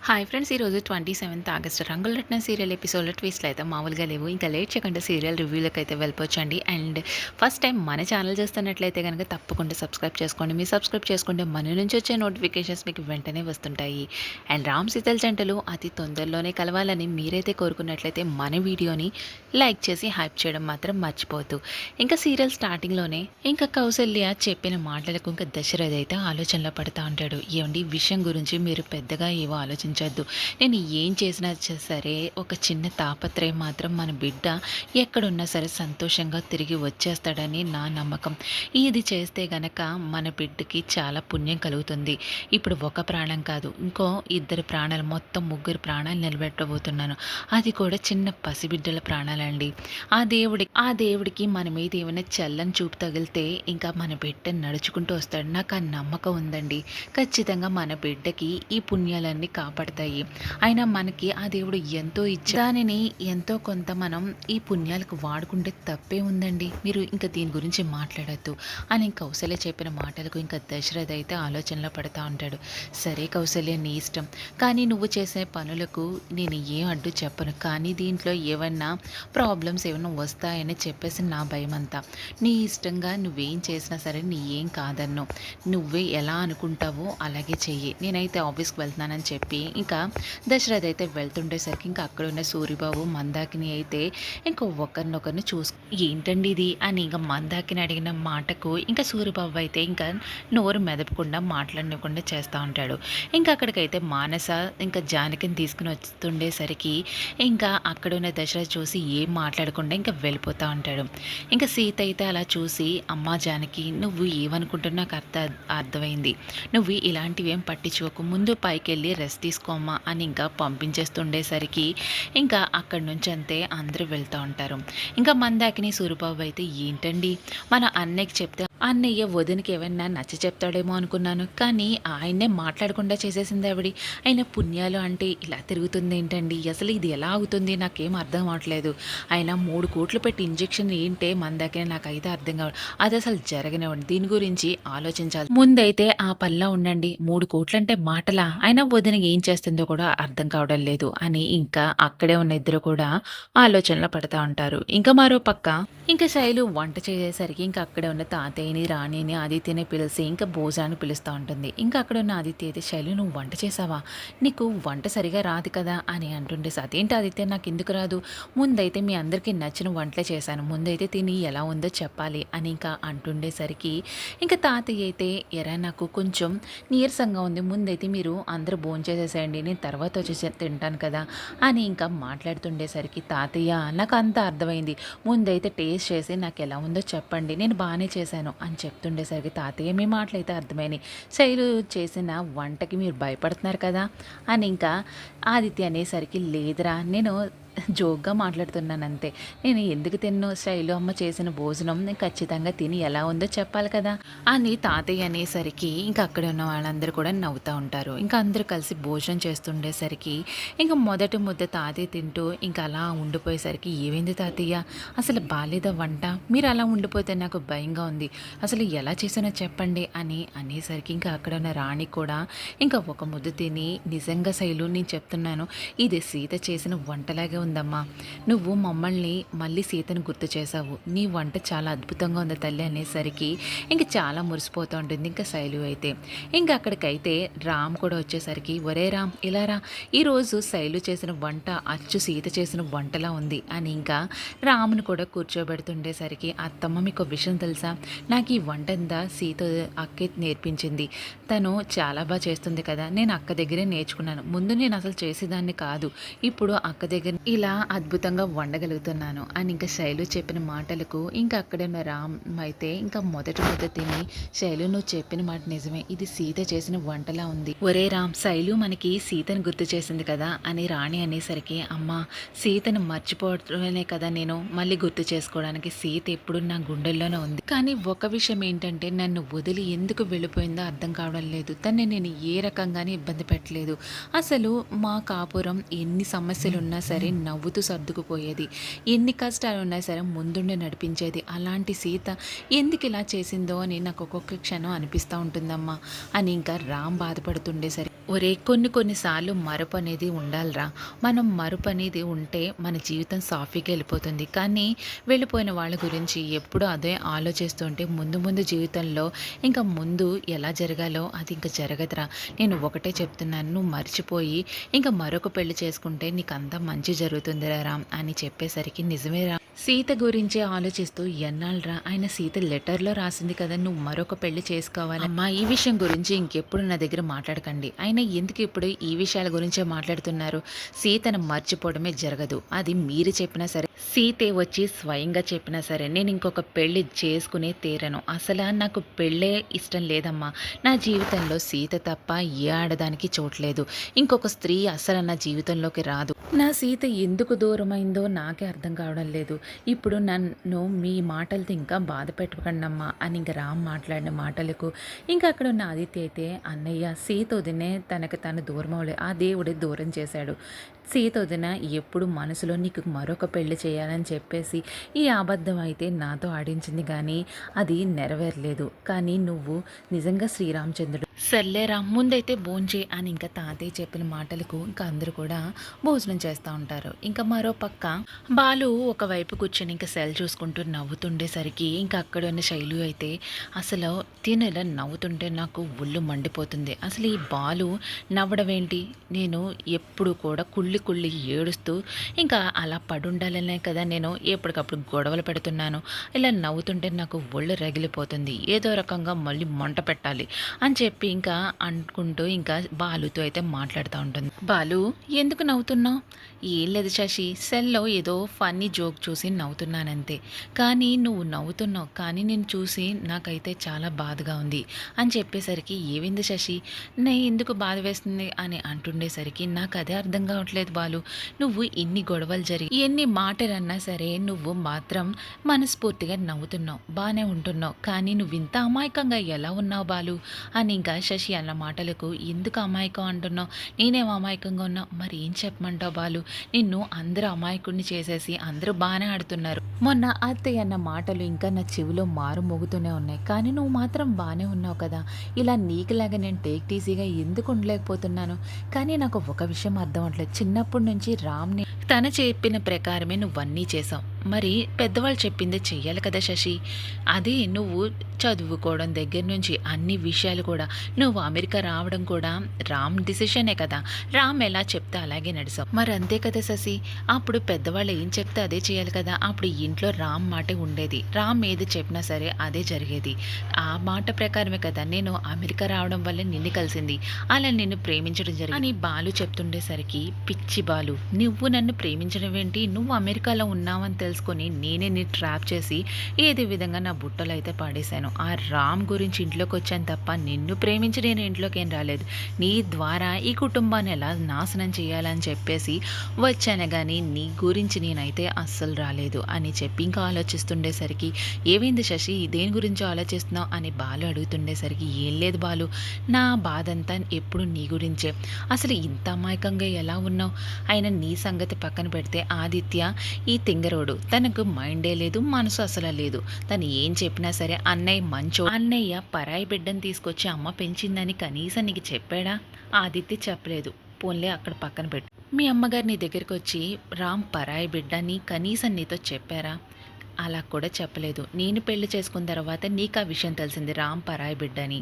Hi friends, ఈరోజు 27th August రంగులరత్నం serial ఎపిసోడ్లో ట్విస్ట్లు అయితే మామూలుగా లేవు. ఇంకా లేట్ చేయకుండా సీరియల్ రివ్యూలకు అయితే వెళ్ళిపోవచ్చండి. అండ్ ఫస్ట్ టైం మన ఛానల్ చూస్తున్నట్లయితే కనుక తప్పకుండా సబ్స్క్రైబ్ చేసుకోండి. మీరు సబ్స్క్రైబ్ చేసుకుంటే మన నుంచి వచ్చే నోటిఫికేషన్స్ మీకు వెంటనే వస్తుంటాయి. అండ్ రామ్ సీతల్ జంటలు అతి తొందరలోనే కలవాలని మీరైతే కోరుకున్నట్లయితే మన వీడియోని లైక్ చేసి హైప్ చేయడం మాత్రం మర్చిపోవద్దు. ఇంకా సీరియల్ స్టార్టింగ్లోనే ఇంకా కౌసల్య చెప్పిన మాటలకు ఇంకా దశరథ్ అయితే ఆలోచనలో పడుతూ ఉంటాడు. ఏమండి, విషయం గురించి మీరు పెద్దగా ఏవో ఆలోచించద్దు. నేను ఏం చేసినా సరే ఒక చిన్న తాపత్రయం మాత్రం మన బిడ్డ ఎక్కడున్నా సరే సంతోషంగా తిరిగి వచ్చేస్తాడని నా నమ్మకం. ఇది చేస్తే గనక మన బిడ్డకి చాలా పుణ్యం కలుగుతుంది. ఇప్పుడు ఒక ప్రాణం కాదు, ఇంకో ఇద్దరు ప్రాణాలు, మొత్తం ముగ్గురు ప్రాణాలు నిలబెట్టబోతున్నాను. అది కూడా చిన్న పసిబిడ్డల ప్రాణాలండి. ఆ దేవుడికి మన మీద ఏమైనా చల్లని చూపు తగిలితే ఇంకా మన బిడ్డ నడుచుకుంటూ వస్తాడు. నాకు ఆ నమ్మకం ఉందండి. ఖచ్చితంగా మన బిడ్డకి ఈ పుణ్యాలన్నీ కాపాడతాయి. అయినా మనకి ఆ దేవుడు ఎంతో ఇచ్చి దానిని ఎంతో కొంత మనం ఈ పుణ్యాలకు వాడుకుంటే తప్పే ఉందండి. మీరు ఇంకా దీని గురించి మాట్లాడద్దు అని కౌసల్య చెప్పిన మాటలకు ఇంకా దశరథ్ అయితే ఆలోచనలో పడుతూ ఉంటాడు. సరే కౌసల్య, నీ ఇష్టం, కానీ నువ్వు చేసే పనులకు నేను ఏం అడ్డు చెప్పను. కానీ దీంట్లో ఏమన్నా ప్రాబ్లమ్స్ ఏమైనా వస్తాయని చెప్పేసి నా భయం అంతా. నీ ఇష్టంగా నువ్వేం చేసినా సరే నీ ఏం కాదన్ను, నువ్వే ఎలా అనుకుంటావో అలాగే చెయ్యి. నేనైతే ఆఫీస్కి వెళ్తున్నానని చెప్పి ఇంకా దశరథ్ అయితే వెళ్తుండేసరికి ఇంకా అక్కడ ఉన్న సూరిబాబు మందాకిని అయితే ఇంకా ఒకరినొకరిని ఏంటండి ఇది అని ఇంకా మందాకిని అడిగిన మాటకు ఇంకా సూరిబాబు అయితే ఇంకా నోరు మెదపకుండా మాట్లాడకుండా చేస్తూ ఉంటాడు. ఇంకా అక్కడికైతే మానస ఇంకా జానకిని తీసుకుని వస్తుండేసరికి ఇంకా అక్కడ ఉన్న దశరథ్ చూసి ఏం మాట్లాడకుండా ఇంకా వెళ్ళిపోతూ ఉంటాడు. ఇంకా సీత అయితే అలా చూసి, అమ్మా జానకి, నువ్వు ఏమనుకుంటున్నా నాకు అర్థమైంది. నువ్వు ఇలాంటివి ఏం పట్టించుకోకు, ముందు పైకి వెళ్ళి రెస్ట్ తీసుకోమ్మా అని ఇంకా పంపించేస్తుండేసరికి ఇంకా అక్కడి నుంచి అంతే అందరూ వెళ్తూ ఉంటారు. ఇంకా మందాకిని సూరిబాబు అయితే, ఏంటండి మన అన్నయ్యకి చెప్తే అన్నయ్య వదినకి ఏమన్నా నచ్చ చెప్తాడేమో అనుకున్నాను, కానీ ఆయన్నే మాట్లాడకుండా చేసేసింది ఆవిడి. ఆయన పుణ్యాలు అంటే ఇలా తిరుగుతుంది ఏంటండి, అసలు ఇది ఎలా అవుతుంది నాకేం అర్థం అవట్లేదు. ఆయన 3 కోట్లు పెట్టి ఇంజెక్షన్ ఏంటే మందాకిని, నాకైతే అర్థం కావడం అది అసలు జరగనివ్వండి. దీని గురించి ఆలోచించాలి. ముందైతే ఆ పనిలో ఉండండి. 3 కోట్లు అంటే మాటలా? ఆయన వదిన ఏం చేస్తుందో కూడా అర్థం కావడం లేదు అని ఇంకా అక్కడే ఉన్న ఇద్దరు కూడా ఆలోచనలో పడతా ఉంటారు. ఇంకా మరో పక్క ఇంకా శైలు వంట చేసేసరికి ఇంకా అక్కడే ఉన్న తాతయ్యని, రాణిని, ఆదిత్యని పిలిచి ఇంకా భోజనాన్ని పిలుస్తూ ఉంటుంది. ఇంకా అక్కడ ఉన్న ఆదిత్య అయితే, శైలు నువ్వు వంట చేసావా, నీకు వంట సరిగా రాదు కదా అని అంటుండే. అదేంటి ఆదిత్య, నాకు ఎందుకు రాదు, ముందైతే మీ అందరికీ నచ్చిన వంటలే చేశాను, ముందైతే తిని ఎలా ఉందో చెప్పాలి అని ఇంకా అంటుండేసరికి ఇంకా తాతయ్య అయితే, ఎరా నాకు కొంచెం నీరసంగా ఉంది, ముందైతే మీరు అందరూ భోంచేసేసేయండి, నేను తర్వాత వచ్చి తింటాను కదా అని ఇంకా మాట్లాడుతుండేసరికి తాతయ్య, నాకు అంతా అర్థమైంది, ముందైతే టేస్ట్ చేసి నాకు ఎలా ఉందో చెప్పండి, నేను బాగానే చేశాను అని చెప్తుండేసరికి తాతయ్య మీ మాటలైతే అర్థమైనాయి, శైలు చేసిన వంటకి మీరు భయపడుతున్నారు కదా అని ఇంకా ఆదిత్య అనేసరికి, లేదురా నేను జోక్గా మాట్లాడుతున్నాను అంతే, నేను ఎందుకు తిన్ను, శైలు అమ్మ చేసిన భోజనం నేను ఖచ్చితంగా తిని ఎలా ఉందో చెప్పాలి కదా అని తాతయ్య అనేసరికి ఇంకా అక్కడ ఉన్న వాళ్ళందరూ కూడా నవ్వుతూ ఉంటారు. ఇంకా అందరూ కలిసి భోజనం చేస్తుండేసరికి ఇంకా మొదటి ముద్ద తాతయ్య తింటూ ఇంకా అలా ఉండిపోయేసరికి, ఏమైంది తాతయ్య, అసలు బాలేదా వంట, మీరు అలా ఉండిపోతే నాకు భయంగా ఉంది, అసలు ఎలా చేసానో చెప్పండి అని అనేసరికి ఇంకా అక్కడ ఉన్న రాణి కూడా ఇంకా ఒక ముద్ద తిని, నిజంగా శైలు నేను చెప్తున్నాను, ఇది సీత చేసిన వంటలాగే ఉందమ్మా, నువ్వు మమ్మల్ని మళ్ళీ సీతను గుర్తు చేసావు, నీ వంట చాలా అద్భుతంగా ఉంది తల్లి అనేసరికి ఇంక చాలా మురిసిపోతూ ఉంటుంది ఇంకా శైలు అయితే. ఇంకా అక్కడికైతే రామ్ కూడా వచ్చేసరికి, ఒరే రామ్ ఇలా రా, ఈరోజు శైలు చేసిన వంట అచ్చు సీత చేసిన వంటలా ఉంది అని ఇంకా రామును కూడా కూర్చోబెడుతుండేసరికి, అత్తమ్మ మీకు విషయం తెలుసా, నాకు ఈ వంట అంతా సీత అక్కే నేర్పించింది, తను చాలా బాగా చేస్తుంది కదా, నేను అక్క దగ్గరే నేర్చుకున్నాను, ముందు నేను అసలు చేసేదాన్ని కాదు, ఇప్పుడు అక్క దగ్గర ఇలా అద్భుతంగా వండగలుగుతున్నాను అని ఇంకా శైలు చెప్పిన మాటలకు ఇంకా అక్కడ ఉన్న రామ్ అయితే ఇంకా మొదటి ముద్ద తిని, శైలు నువ్వు చెప్పిన మాట నిజమే, ఇది సీత చేసిన వంటలా ఉంది, ఒరే రామ్ శైలు మనకి సీతను గుర్తు చేసింది కదా అని రాణి అనేసరికి, అమ్మ సీతను మర్చిపోవడమే కదా నేను మళ్ళీ గుర్తు చేసుకోవడానికి, సీత ఎప్పుడు నా గుండెల్లోనే ఉంది, కానీ ఒక విషయం ఏంటంటే నన్ను వదిలి ఎందుకు వెళ్ళిపోయిందో అర్థం కావడం లేదు, తన్ని నేను ఏ రకంగానే ఇబ్బంది పెట్టలేదు, అసలు మా కాపురం ఎన్ని సమస్యలు ఉన్నా సరే నవ్వుతూ సర్దుకుపోయేది. ఎన్ని కష్టాలున్నా సరే ముందుండి నడిపించేది. అలాంటి సీత ఎందుకు ఇలా చేసిందో అని నాకు ఒక్కొక్క క్షణం అనిపిస్తూ ఉంటుందమ్మా అని ఇంకా రామ్ బాధపడుతుండేసరికి, ఒరే కొన్ని సార్లు మరుపు అనేది ఉండాలిరా. మనం మరుపు అనేది ఉంటే మన జీవితం సాఫీగా వెళ్ళిపోతుంది. కానీ వెళ్ళిపోయిన వాళ్ళ గురించి ఎప్పుడూ అదే ఆలోచిస్తూ ఉంటే ముందు జీవితంలో ఇంకా ముందు ఎలా జరగాలో అది ఇంకా జరగదురా. నేను ఒకటే చెప్తున్నాను, నువ్వు మర్చిపోయి ఇంకా మరొక పెళ్లి చేసుకుంటే నీకు అంతా మంచి జరుగుతుందిరా రామ్ అని చెప్పేసరికి, నిజమేరా, సీత గురించే ఆలోచిస్తూ ఎన్నాళ్ళరా, ఆయన సీత లెటర్లో రాసింది కదా నువ్వు మరొక పెళ్లి చేసుకోవాలి. అమ్మా ఈ విషయం గురించి ఇంకెప్పుడు నా దగ్గర మాట్లాడకండి. ఆయన ఎందుకు ఇప్పుడు ఈ విషయాల గురించే మాట్లాడుతున్నారు? సీతను మర్చిపోవడమే జరగదు. అది మీరు చెప్పినా సరే, సీతే వచ్చి స్వయంగా చెప్పినా సరే నేను ఇంకొక పెళ్లి చేసుకునే తీరను. అసలు నాకు పెళ్ళే ఇష్టం లేదమ్మా. నా జీవితంలో సీత తప్ప ఏ ఆడదానికి చోట్లేదు. ఇంకొక స్త్రీ అసలు నా జీవితంలోకి రాదు. నా సీత ఎందుకు దూరమైందో నాకే అర్థం కావడం లేదు. ఇప్పుడు నన్ను మీ మాటలతో ఇంకా బాధ పెట్టకండమ్మా అని ఇంకా రామ్ మాట్లాడిన మాటలకు ఇంకా అక్కడ ఉన్న ఆదిత్య అయితే, అన్నయ్య సీత వదినే తనకు తను దూరం అవ్వలేదు, ఆ దేవుడే దూరం చేశాడు. సీత వదిన ఎప్పుడు మనసులో నీకు మరొక పెళ్లి చేయాలని చెప్పేసి ఈ అబద్ధం అయితే నాతో ఆడించింది, కానీ అది నెరవేరలేదు. కానీ నువ్వు నిజంగా శ్రీరామచంద్రుడు. సర్లేరా ముందైతే భోంచే అని ఇంకా తాతయ్య చెప్పిన మాటలకు ఇంకా అందరూ కూడా భోజనం చేస్తూ ఉంటారు. ఇంకా మరో పక్క బాలు ఒకవైపు కూర్చొని ఇంకా సెల్ చూసుకుంటూ నవ్వుతుండేసరికి ఇంకా అక్కడ ఉన్న శైలు అయితే, అసలు తిను ఇలా నవ్వుతుంటే నాకు ఒళ్ళు మండిపోతుంది. అసలు ఈ బాలు నవ్వడం ఏంటి? నేను ఎప్పుడు కూడా కుళ్ళి ఏడుస్తూ ఇంకా అలా పడుండాలనే కదా నేను ఎప్పటికప్పుడు గొడవలు పెడుతున్నాను. ఇలా నవ్వుతుంటే నాకు ఒళ్ళు రగిలిపోతుంది. ఏదో రకంగా మళ్ళీ మంట పెట్టాలి అని చెప్పి ఇంకా అనుకుంటూ ఇంకా బాలుతో అయితే మాట్లాడుతూ ఉంటుంది. బాలు ఎందుకు నవ్వుతున్నావు? ఏం లేదు శశి, సెల్లో ఏదో ఫన్నీ జోక్ చూసి నవ్వుతున్నానంతే. కానీ నువ్వు నవ్వుతున్నావు, కానీ నేను చూసి నాకైతే చాలా బాధగా ఉంది అని చెప్పేసరికి, ఏవింది శశి, నేను ఎందుకు బాధ వేస్తుంది అని అంటుండేసరికి, నాకు అదే అర్థం కావట్లేదు బాలు. నువ్వు ఎన్ని గొడవలు జరిగి ఎన్ని మాటలన్నా సరే నువ్వు మాత్రం మనస్ఫూర్తిగా నవ్వుతున్నావు, బాగానే ఉంటున్నావు. కానీ నువ్వు ఇంత అమాయకంగా ఎలా ఉన్నావు బాలు అని ఇంకా శశి అన్న మాటలకు, ఎందుకు అమాయకం అంటున్నావు? నేనేం అమాయకంగా ఉన్నావు? మరి ఏం చెప్పమంటావు బాలు? నిన్ను అందరూ అమాయకుడిని చేసేసి అందరూ బాగానే ఆడుతున్నారు. మొన్న అత్తయ్య అన్న మాటలు ఇంకా నా చెవిలో మారు మోగుతూనే ఉన్నాయి. కానీ నువ్వు మాత్రం బాగానే ఉన్నావు కదా. ఇలా నీకులాగా నేను టేక్ ఈజీగా ఎందుకు ఉండలేకపోతున్నాను? కానీ నాకు ఒక విషయం అర్థం అవట్లేదు. చిన్నప్పటి నుంచి రామ్ని తన చెప్పిన ప్రకారమే నువ్వన్నీ చేసావు. మరి పెద్దవాళ్ళు చెప్పిందే చెయ్యాలి కదా శశి. అది నువ్వు చదువుకోవడం దగ్గర నుంచి అన్ని విషయాలు కూడా, నువ్వు అమెరికా రావడం కూడా రామ్ డిసిషనే కదా. రామ్ ఎలా చెప్తే అలాగే నడిచావు. మరి అంతే కదా శశి, అప్పుడు పెద్దవాళ్ళు ఏం చెప్తే అదే చేయాలి కదా. అప్పుడు ఇంట్లో రామ్ మాటే ఉండేది. రామ్ ఏది చెప్పినా సరే అదే జరిగేది. ఆ మాట ప్రకారమే కదా నేను అమెరికా రావడం వల్ల నిన్ను కలిసింది, అలా నిన్ను ప్రేమించడం జరిగింది అని బాలు చెప్తుండేసరికి, పిచ్చి బాలు, నువ్వు నన్ను ప్రేమించడం ఏంటి? నువ్వు అమెరికాలో ఉన్నావని తెలుసుకొని నేనే నీ ట్రాప్ చేసి ఏదే విధంగా నా బుట్టలు అయితే పాడేశాను. ఆ రామ్ గురించి ఇంట్లోకి వచ్చాను తప్ప నిన్ను ప్రేమించి నేను ఇంట్లోకి ఏం రాలేదు. నీ ద్వారా ఈ కుటుంబాన్ని ఎలా నాశనం చేయాలని చెప్పేసి వచ్చాను, కానీ నీ గురించి నేనైతే అస్సలు రాలేదు అని చెప్పి ఇంకా ఆలోచిస్తుండేసరికి, ఏమైంది శశి, దేని గురించి ఆలోచిస్తున్నావు అని బాలు అడుగుతుండేసరికి, ఏం లేదు బాలు, నా బాధంతా ఎప్పుడు నీ గురించే. అసలు ఇంత అమాయకంగా ఎలా ఉన్నావు? అయినా నీ సంగతి పక్కన పెడితే ఆదిత్య ఈ తింగరోడు, తనకు మైండే లేదు, మనసు అసలు లేదు. తను ఏం చెప్పినా సరే అన్నయ్య మంచో, అన్నయ్య పరాయి బిడ్డను తీసుకొచ్చి అమ్మ పెంచిందని కనీసం నీకు చెప్పాడా? ఆదిత్య చెప్పలేదు. పోన్లే అక్కడ పక్కన పెట్టు. మీ అమ్మగారు నీ దగ్గరికి వచ్చి రామ్ పరాయి బిడ్డని కనీసం నీతో చెప్పారా? అలా కూడా చెప్పలేదు. నేను పెళ్లి చేసుకున్న తర్వాత నీకు ఆ విషయం తెలిసింది, రామ్ పరాయి బిడ్డని.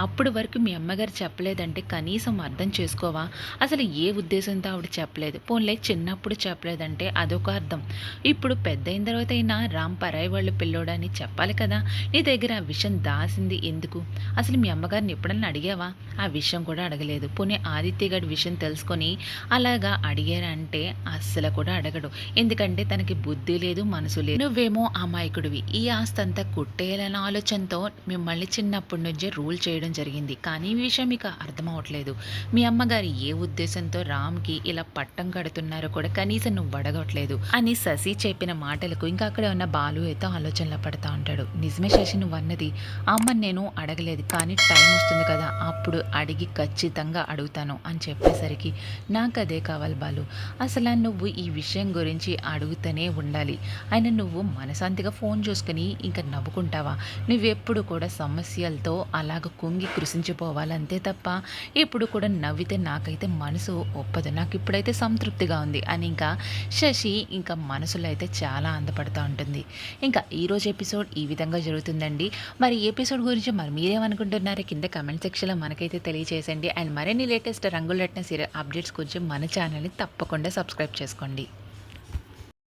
అప్పుడు వరకు మీ అమ్మగారు చెప్పలేదంటే కనీసం అర్థం చేసుకోవా? అసలు ఏ ఉద్దేశంతో ఆవిడ చెప్పలేదు. పోన్లే చిన్నప్పుడు చెప్పలేదంటే అదొక అర్థం. ఇప్పుడు పెద్ద అయిన తర్వాత అయినా రామ్ పరాయి వాళ్ళు పిల్లోడని చెప్పాలి కదా. నీ దగ్గర ఆ విషయం దాసింది ఎందుకు? అసలు మీ అమ్మగారిని ఎప్పుడన్నా అడిగావా? ఆ విషయం కూడా అడగలేదు. పోనీ ఆదిత్య గారి విషయం తెలుసుకొని అలాగా అడిగారంటే అస్సలు కూడా అడగడు. ఎందుకంటే తనకి బుద్ధి లేదు, మనసు లేదు. నువ్వేమో నువ్వేమో అమాయకుడివి. ఈ ఆస్తంతా కొట్టేయాలన్న ఆలోచనతో మిమ్మల్ని చిన్నప్పటి నుంచే రూల్ చేయడం జరిగింది. కానీ ఈ విషయం మీకు అర్థమవ్వట్లేదు. మీ అమ్మగారు ఏ ఉద్దేశంతో రామ్‌కి ఇలా పట్టం కడుతున్నారో కూడా కనీసం నువ్వు అడగట్లేదు అని శశి చెప్పిన మాటలకు ఇంకా అక్కడే ఉన్న బాలు అయితే ఆలోచనలో పడతా ఉంటాడు. నిజమే శశి నువ్వన్నది. అమ్మని నేను అడగలేదు. కానీ టైం వస్తుంది కదా! అప్పుడు అడిగి ఖచ్చితంగా అడుగుతాను అని చెప్పేసరికి నాకదే కావాలి బాలు. అసల నువ్వు ఈ విషయం గురించి అడుగుతూనే ఉండాలి. అయినా నువ్వు మనశాంతిగా ఫోన్ చూసుకొని ఇంకా నవ్వుకుంటావా? నువ్వెప్పుడు కూడా సమస్యలతో అలాగ కుంగి కృషించిపోవాలి అంతే తప్ప ఎప్పుడు కూడా నవ్వితే నాకైతే మనసు ఒప్పదు. నాకిప్పుడైతే సంతృప్తిగా ఉంది అని ఇంకా శశి ఇంకా మనసులో అయితే చాలా ఆనందపడతా ఉంటుంది. ఇంకా ఈరోజు ఎపిసోడ్ ఈ విధంగా జరుగుతుందండి. మరి ఈ ఎపిసోడ్ గురించి మరి మీరేమనుకుంటున్నారో కింద కామెంట్ సెక్షన్‌లో మనకైతే తెలియజేసండి. అండ్ మరిన్ని లేటెస్ట్ రంగులట్న సీరియల్ అప్డేట్స్ గురించి మన ఛానల్‌ని తప్పకుండా సబ్స్క్రైబ్ చేసుకోండి.